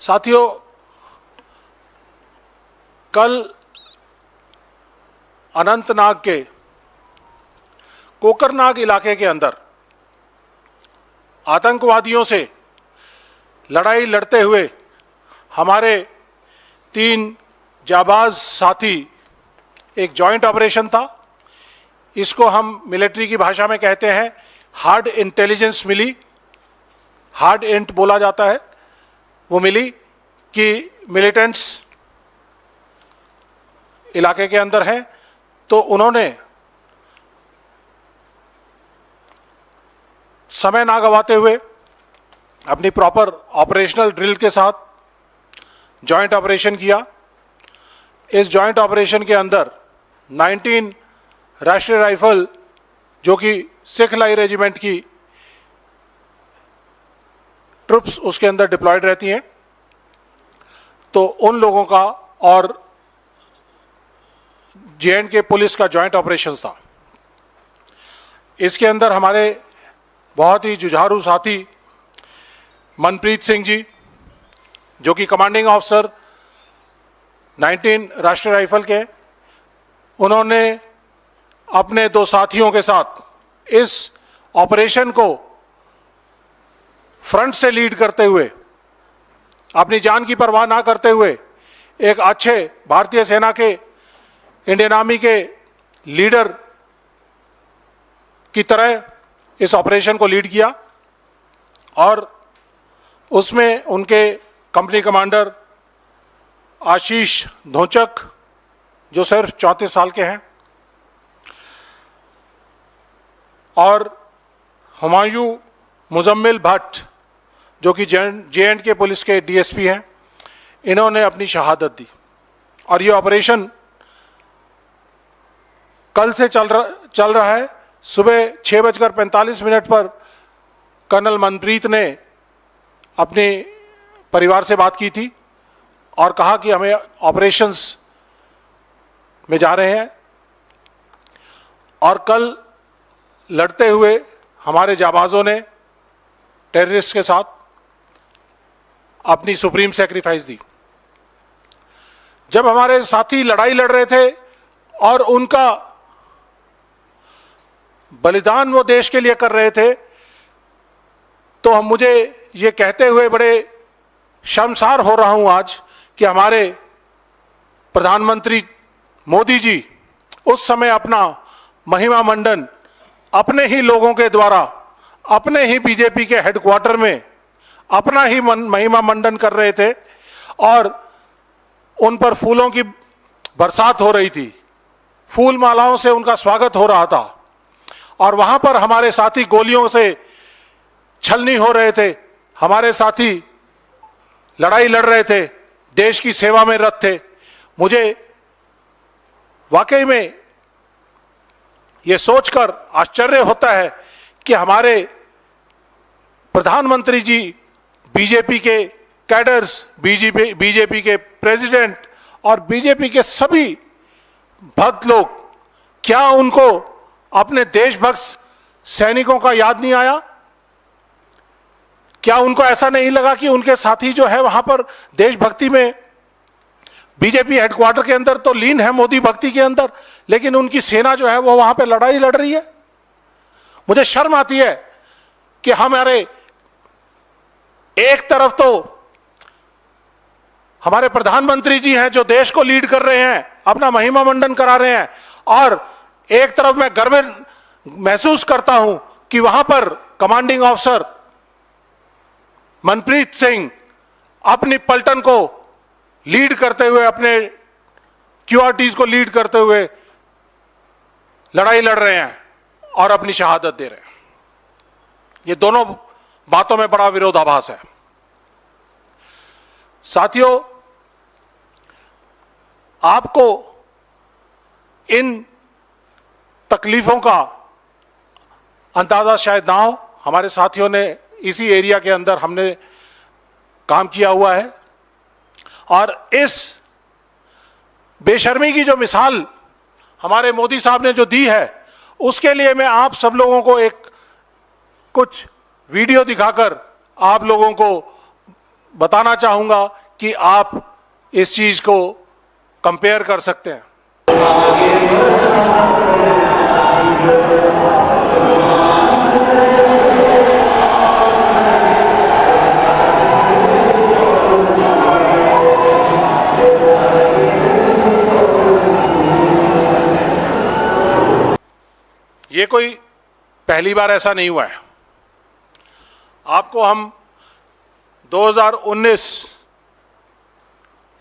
साथियों, कल अनंतनाग के कोकरनाग इलाके के अंदर आतंकवादियों से लड़ाई लड़ते हुए हमारे 3 जाबाज साथी, एक जॉइंट ऑपरेशन था। इसको हम मिलिट्री की भाषा में कहते हैं हार्ड इंटेलिजेंस मिली, हार्ड इंट बोला जाता है। वो मिली कि मिलिटेंट्स इलाके के अंदर हैं, तो उन्होंने समय ना गवाते हुए अपनी प्रॉपर ऑपरेशनल ड्रिल के साथ जॉइंट ऑपरेशन किया। इस जॉइंट ऑपरेशन के अंदर 19 राष्ट्रीय राइफल, जो कि सिख लाई रेजिमेंट की ट्रुप्स उसके अंदर डिप्लॉयड रहती हैं, तो उन लोगों का और जे.एंड.के पुलिस का जॉइंट ऑपरेशन था। इसके अंदर हमारे बहुत ही जुझारू साथी मनप्रीत सिंह जी, जो कि कमांडिंग ऑफिसर 19 राष्ट्रीय राइफल के, उन्होंने अपने 2 साथियों के साथ इस ऑपरेशन को फ्रंट से लीड करते हुए, अपनी जान की परवाह ना करते हुए, एक अच्छे भारतीय सेना के, इंडियन आर्मी के लीडर की तरह इस ऑपरेशन को लीड किया। और उसमें उनके कंपनी कमांडर आशीष धोचक, जो सिर्फ 34 साल के हैं, और हुमायूं मुजम्मिल भट्ट, जो कि जे.एंड.के पुलिस के डीएसपी हैं, इन्होंने अपनी शहादत दी। और ये ऑपरेशन कल से चल रहा है। सुबह 6:45 पर कर्नल मनप्रीत ने अपने परिवार से बात की थी और कहा कि हमें ऑपरेशंस में जा रहे हैं, और कल लड़ते हुए हमारे जाबाजों ने टेररिस्ट के साथ अपनी सुप्रीम सैक्रिफाइस दी। जब हमारे साथी लड़ाई लड़ रहे थे और उनका बलिदान वो देश के लिए कर रहे थे, तो मुझे ये कहते हुए बड़े शर्मसार हो रहा हूं आज कि हमारे प्रधानमंत्री मोदी जी उस समय अपना महिमा मंडन अपने ही लोगों के द्वारा, अपने ही बीजेपी के हेडक्वार्टर में अपना ही महिमा मंडन कर रहे थे, और उन पर फूलों की बरसात हो रही थी, फूल मालाओं से उनका स्वागत हो रहा था, और वहां पर हमारे साथी गोलियों से छलनी हो रहे थे, हमारे साथी लड़ाई लड़ रहे थे, देश की सेवा में रत थे। मुझे वाकई में यह सोचकर आश्चर्य होता है कि हमारे प्रधानमंत्री जी, बीजेपी के कैडर्स, बीजेपी के प्रेसिडेंट और बीजेपी के सभी भक्त लोग, क्या उनको अपने देशभक्त सैनिकों का याद नहीं आया? क्या उनको ऐसा नहीं लगा कि उनके साथी जो है वहां पर देशभक्ति में, बीजेपी हेडक्वार्टर के अंदर तो लीन है मोदी भक्ति के अंदर, लेकिन उनकी सेना जो है वो वहां पर लड़ाई लड़ रही है? मुझे शर्म आती है कि हमारे एक तरफ तो हमारे प्रधानमंत्री जी हैं जो देश को लीड कर रहे हैं, अपना महिमा मंडन करा रहे हैं, और एक तरफ मैं गर्व महसूस करता हूं कि वहां पर कमांडिंग ऑफिसर मनप्रीत सिंह अपनी पलटन को लीड करते हुए, अपने क्यूआरटीज को लीड करते हुए लड़ाई लड़ रहे हैं और अपनी शहादत दे रहे हैं। ये दोनों बातों में बड़ा विरोधाभास है। साथियों, आपको इन तकलीफों का अंदाजा शायद ना हो। हमारे साथियों ने इसी एरिया के अंदर हमने काम किया हुआ है, और इस बेशर्मी की जो मिसाल हमारे मोदी साहब ने जो दी है, उसके लिए मैं आप सब लोगों को कुछ वीडियो दिखाकर आप लोगों को बताना चाहूँगा कि आप इस चीज़ को कंपेयर कर सकते हैं। ये कोई पहली बार ऐसा नहीं हुआ है। आपको हम 2019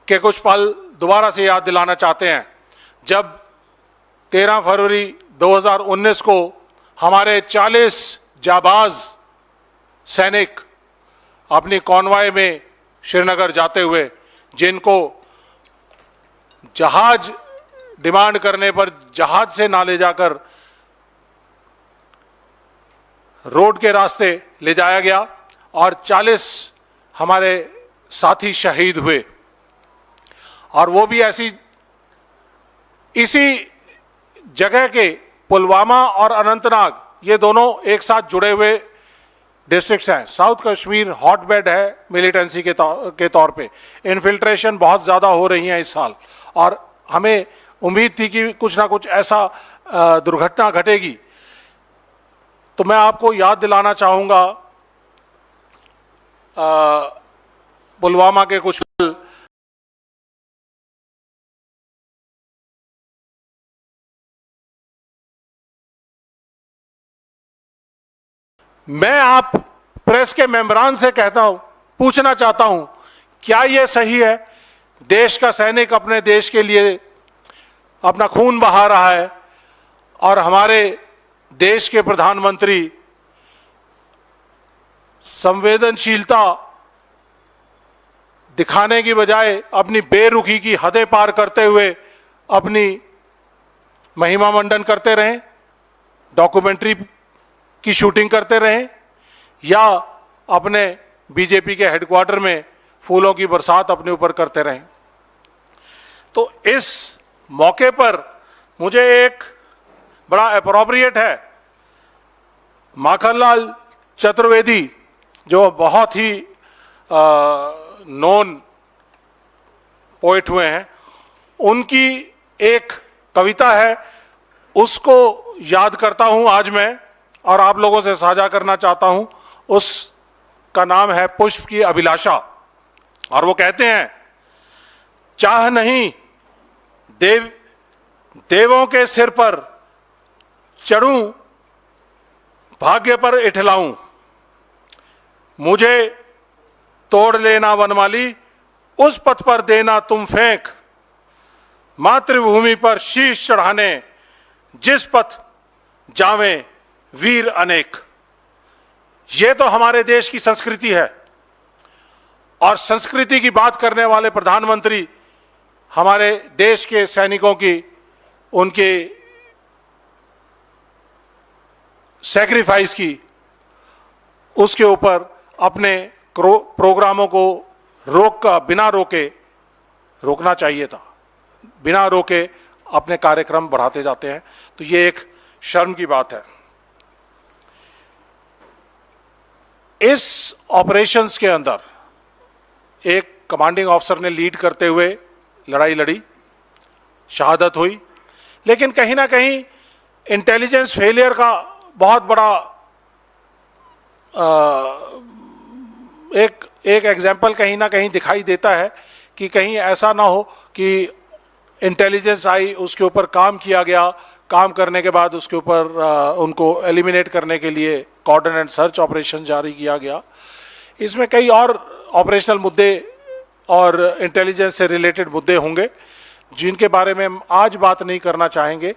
के कुछ पल दोबारा से याद दिलाना चाहते हैं, जब 13 फरवरी 2019 को हमारे 40 जाबाज सैनिक अपनी कॉन्वॉय में श्रीनगर जाते हुए, जिनको जहाज डिमांड करने पर जहाज से ना ले जाकर रोड के रास्ते ले जाया गया और 40 हमारे साथी शहीद हुए, और वो भी इसी जगह के पुलवामा और अनंतनाग, ये दोनों एक साथ जुड़े हुए डिस्ट्रिक्ट्स हैं। साउथ कश्मीर हॉटबेड है मिलिटेंसी के तौर पे। इन्फिल्ट्रेशन बहुत ज़्यादा हो रही है इस साल, और हमें उम्मीद थी कि कुछ ना कुछ ऐसा दुर्घटना घटेगी। तो मैं आपको याद दिलाना चाहूँगा पुलवामा के कुछ पल। मैं आप प्रेस के मेंबरान से पूछना चाहता हूं, क्या यह सही है? देश का सैनिक अपने देश के लिए अपना खून बहा रहा है, और हमारे देश के प्रधानमंत्री संवेदनशीलता दिखाने की बजाय अपनी बेरुखी की हदें पार करते हुए अपनी महिमा मंडन करते रहें, डॉक्यूमेंट्री की शूटिंग करते रहें, या अपने बीजेपी के हेडक्वार्टर में फूलों की बरसात अपने ऊपर करते रहें। तो इस मौके पर मुझे एक बड़ा अप्रोप्रिएट है, माखनलाल चतुर्वेदी जो बहुत ही नोन पोएट हुए हैं, उनकी एक कविता है, उसको याद करता हूं आज मैं और आप लोगों से साझा करना चाहता हूं। उसका नाम है पुष्प की अभिलाषा, और वो कहते हैं, चाह नहीं देवों के सिर पर चढ़ूं, भाग्य पर इठलाऊं, मुझे तोड़ लेना वनमाली, उस पथ पर देना तुम फेंक, मातृभूमि पर शीश चढ़ाने, जिस पथ जावें वीर अनेक। ये तो हमारे देश की संस्कृति है, और संस्कृति की बात करने वाले प्रधानमंत्री हमारे देश के सैनिकों की, उनके सैक्रिफाइस की, उसके ऊपर अपने प्रोग्रामों को बिना रोकना चाहिए था, बिना रोके अपने कार्यक्रम बढ़ाते जाते हैं। तो ये एक शर्म की बात है। इस ऑपरेशंस के अंदर एक कमांडिंग ऑफिसर ने लीड करते हुए लड़ाई लड़ी, शहादत हुई, लेकिन कहीं ना कहीं इंटेलिजेंस फेलियर का बहुत बड़ा एक एग्जाम्पल कहीं ना कहीं दिखाई देता है कि कहीं ऐसा ना हो कि इंटेलिजेंस आई, उसके ऊपर काम किया गया, काम करने के बाद उसके ऊपर उनको एलिमिनेट करने के लिए कोऑर्डिनेट सर्च ऑपरेशन जारी किया गया। इसमें कई और ऑपरेशनल मुद्दे और इंटेलिजेंस से रिलेटेड मुद्दे होंगे, जिनके बारे में हम आज बात नहीं करना चाहेंगे,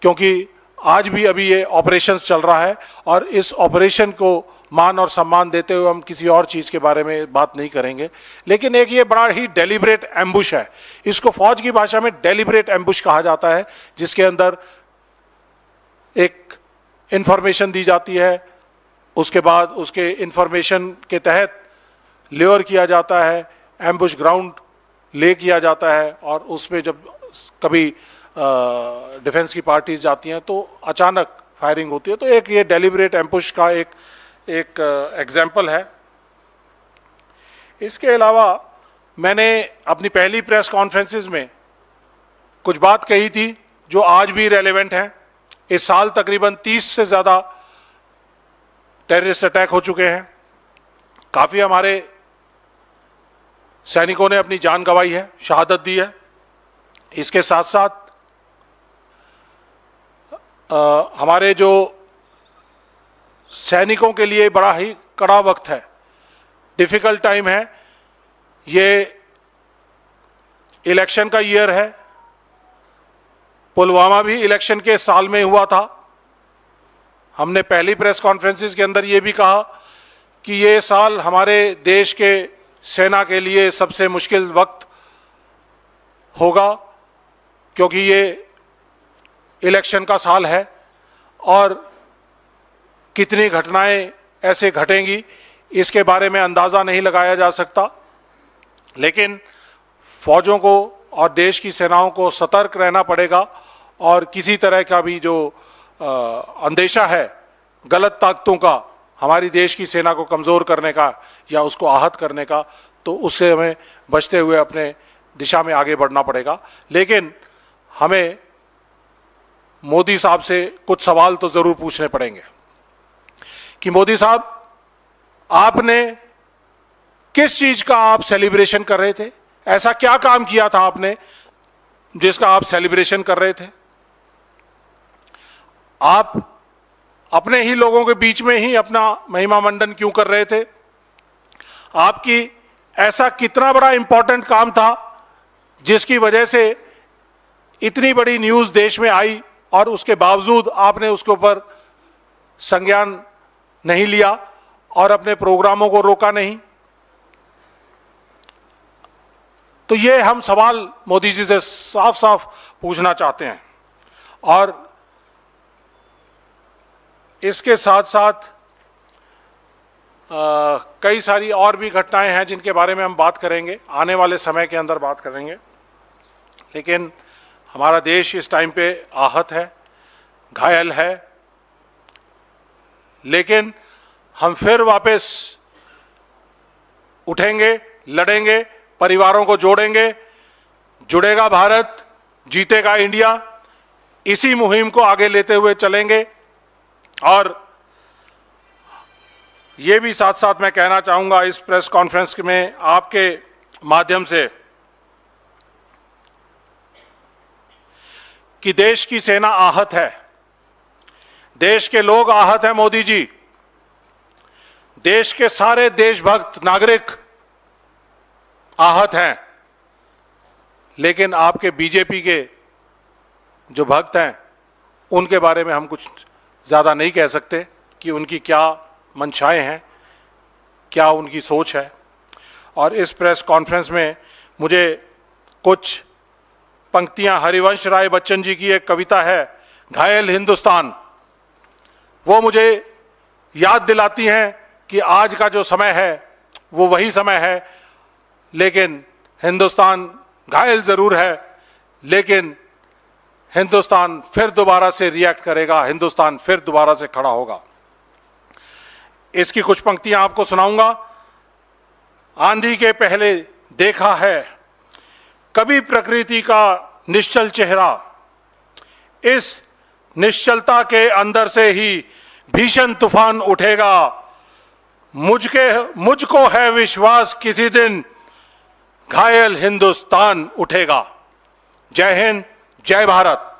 क्योंकि आज भी अभी ये ऑपरेशंस चल रहा है, और इस ऑपरेशन को मान और सम्मान देते हुए हम किसी और चीज़ के बारे में बात नहीं करेंगे। लेकिन एक ये बड़ा ही डेलिब्रेट एम्बुश है, इसको फौज की भाषा में डेलिब्रेट एम्बुश कहा जाता है, जिसके अंदर एक इंफॉर्मेशन दी जाती है, उसके बाद उसके इंफॉर्मेशन के तहत ल्योर किया जाता है, एम्बुश ग्राउंड ले किया जाता है, और उसमें जब कभी डिफेंस की पार्टीज जाती हैं तो अचानक फायरिंग होती है। तो एक ये डेलिब्रेट एम्बुश का एक एग्जाम्पल है। इसके अलावा मैंने अपनी पहली प्रेस कॉन्फ्रेंसेस में कुछ बात कही थी जो आज भी रेलेवेंट है। इस साल तकरीबन 30 से ज़्यादा टेररिस्ट अटैक हो चुके हैं। काफ़ी हमारे सैनिकों ने अपनी जान गंवाई है, शहादत दी है। इसके साथ साथ हमारे जो सैनिकों के लिए बड़ा ही कड़ा वक्त है, डिफ़िकल्ट टाइम है। ये इलेक्शन का ईयर है। पुलवामा भी इलेक्शन के साल में हुआ था। हमने पहली प्रेस कॉन्फ्रेंसेस के अंदर ये भी कहा कि ये साल हमारे देश के सेना के लिए सबसे मुश्किल वक्त होगा, क्योंकि ये इलेक्शन का साल है और कितनी घटनाएं ऐसे घटेंगी इसके बारे में अंदाज़ा नहीं लगाया जा सकता। लेकिन फौजों को और देश की सेनाओं को सतर्क रहना पड़ेगा और किसी तरह का भी जो अंदेशा है गलत ताकतों का हमारी देश की सेना को कमज़ोर करने का या उसको आहत करने का, तो उससे हमें बचते हुए अपने दिशा में आगे बढ़ना पड़ेगा। लेकिन हमें मोदी साहब से कुछ सवाल तो ज़रूर पूछने पड़ेंगे कि मोदी साहब, आपने किस चीज़ का आप सेलिब्रेशन कर रहे थे? ऐसा क्या काम किया था आपने जिसका आप सेलिब्रेशन कर रहे थे? आप अपने ही लोगों के बीच में ही अपना महिमा मंडन क्यों कर रहे थे? आपकी ऐसा कितना बड़ा इंपॉर्टेंट काम था जिसकी वजह से इतनी बड़ी न्यूज़ देश में आई और उसके बावजूद आपने उसके ऊपर संज्ञान नहीं लिया और अपने प्रोग्रामों को रोका नहीं? तो ये हम सवाल मोदी जी से साफ साफ पूछना चाहते हैं। और इसके साथ साथ कई सारी और भी घटनाएं हैं जिनके बारे में हम बात करेंगे, आने वाले समय के अंदर बात करेंगे। लेकिन हमारा देश इस टाइम पे आहत है, घायल है, लेकिन हम फिर वापस उठेंगे, लड़ेंगे, परिवारों को जोड़ेंगे। जुड़ेगा भारत, जीतेगा इंडिया। इसी मुहिम को आगे लेते हुए चलेंगे। और ये भी साथ साथ मैं कहना चाहूँगा इस प्रेस कॉन्फ्रेंस में आपके माध्यम से कि देश की सेना आहत है, देश के लोग आहत हैं। मोदी जी, देश के सारे देशभक्त नागरिक आहत हैं, लेकिन आपके बीजेपी के जो भक्त हैं उनके बारे में हम कुछ ज़्यादा नहीं कह सकते कि उनकी क्या मंशाएं हैं, क्या उनकी सोच है। और इस प्रेस कॉन्फ्रेंस में मुझे कुछ पंक्तियां, हरिवंश राय बच्चन जी की एक कविता है, घायल हिंदुस्तान, वो मुझे याद दिलाती हैं कि आज का जो समय है वो वही समय है। लेकिन हिंदुस्तान घायल ज़रूर है, लेकिन हिंदुस्तान फिर दोबारा से रिएक्ट करेगा, हिंदुस्तान फिर दोबारा से खड़ा होगा। इसकी कुछ पंक्तियां आपको सुनाऊंगा। आंधी के पहले देखा है कभी प्रकृति का निश्चल चेहरा, इस निश्चलता के अंदर से ही भीषण तूफान उठेगा। मुझको है विश्वास किसी दिन घायल हिंदुस्तान उठेगा। जय हिंद, जय भारत।